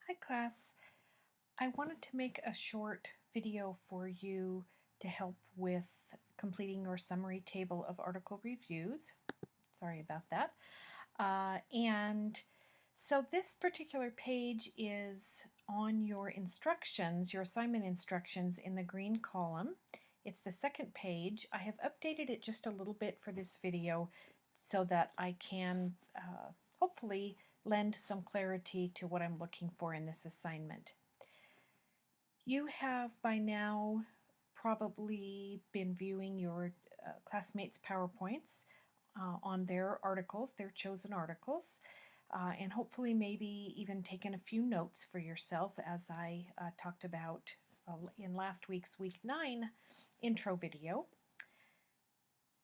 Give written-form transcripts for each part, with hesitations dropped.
Hi class. I wanted to make a short video for you to help with completing your summary table of article reviews. Sorry about that. And so this particular page is on your instructions, your assignment instructions in the green column. It's the second page. I have updated it just a little bit for this video so that I can hopefully lend some clarity to what I'm looking for in this assignment. You have by now probably been viewing your classmates' PowerPoints on their articles, their chosen articles, and hopefully maybe even taken a few notes for yourself as I talked about in last week's Week 9 intro video.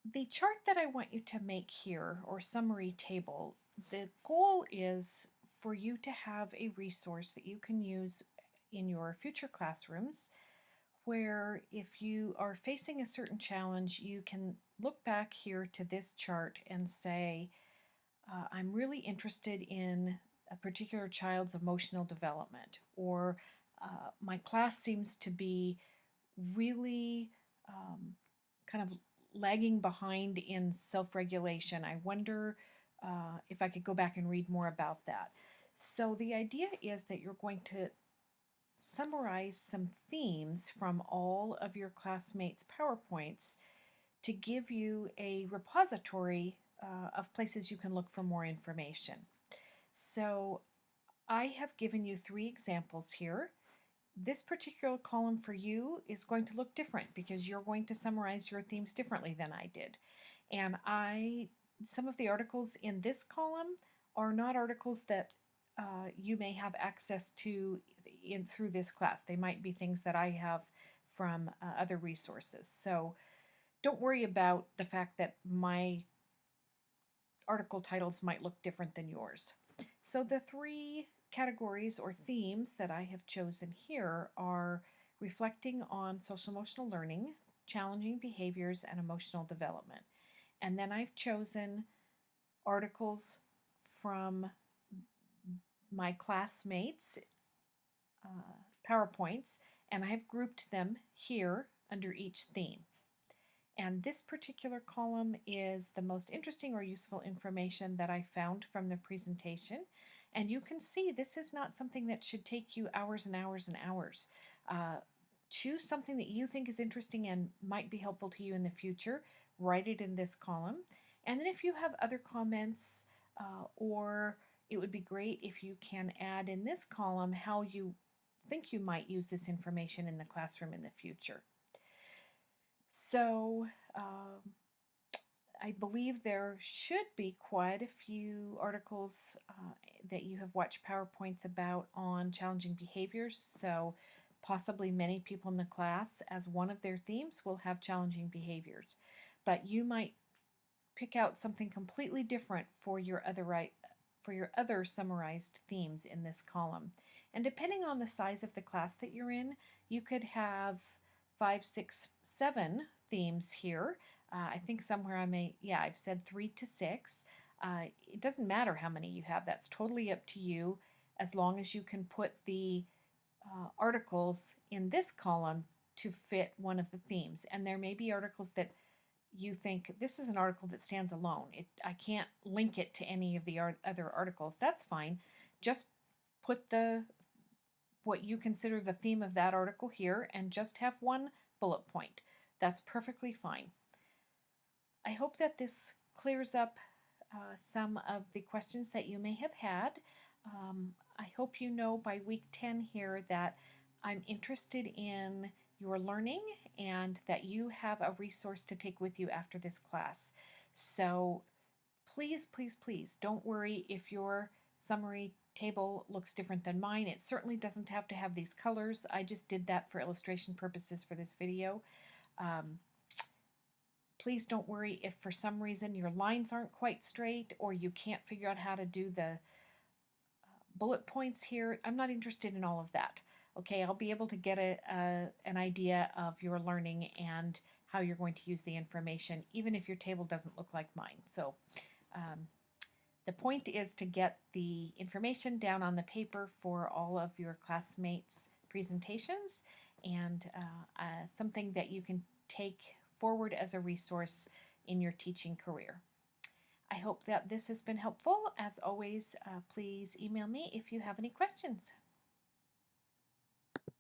The chart that I want you to make here, or summary table, the goal is for you to have a resource that you can use in your future classrooms where if you are facing a certain challenge, you can look back here to this chart and say, I'm really interested in a particular child's emotional development, or my class seems to be really kind of lagging behind in self-regulation. I wonder if I could go back and read more about that. So the idea is that you're going to summarize some themes from all of your classmates' PowerPoints to give you a repository of places you can look for more information. So I have given you 3 examples here. This particular column for you is going to look different because you're going to summarize your themes differently than I did. And some of the articles in this column are not articles that you may have access to through this class. They might be things that I have from other resources. So don't worry about the fact that my article titles might look different than yours. So the 3 categories or themes that I have chosen here are reflecting on social emotional learning, challenging behaviors, and emotional development. And then I've chosen articles from my classmates' PowerPoints, and I have grouped them here under each theme. And this particular column is the most interesting or useful information that I found from the presentation. And you can see this is not something that should take you hours and hours and hours. Choose something that you think is interesting and might be helpful to you in the future. Write it in this column. And then if you have other comments, or it would be great if you can add in this column how you think you might use this information in the classroom in the future. So I believe there should be quite a few articles that you have watched PowerPoints about on challenging behaviors. So possibly many people in the class, as one of their themes, will have challenging behaviors. But you might pick out something completely different for your other summarized themes in this column. And depending on the size of the class that you're in, you could have 5, 6, 7 themes here. I think somewhere I've said 3 to 6. It doesn't matter how many you have. That's totally up to you, as long as you can put the articles in this column to fit one of the themes. And there may be articles that you think this is an article that stands alone. I can't link it to any of the other articles. That's fine. Just put what you consider the theme of that article here and just have one bullet point. That's perfectly fine. I hope that this clears up some of the questions that you may have had. I hope you know by week 10 here that I'm interested in your learning and that you have a resource to take with you after this class. So please, please, please don't worry if your summary table looks different than mine. It certainly doesn't have to have these colors. I just did that for illustration purposes for this video. Please don't worry if for some reason your lines aren't quite straight or you can't figure out how to do the bullet points here. I'm not interested in all of that. Okay, I'll be able to get an idea of your learning and how you're going to use the information, even if your table doesn't look like mine. So The point is to get the information down on the paper for all of your classmates' presentations, and something that you can take forward as a resource in your teaching career. I hope that this has been helpful. As always, please email me if you have any questions.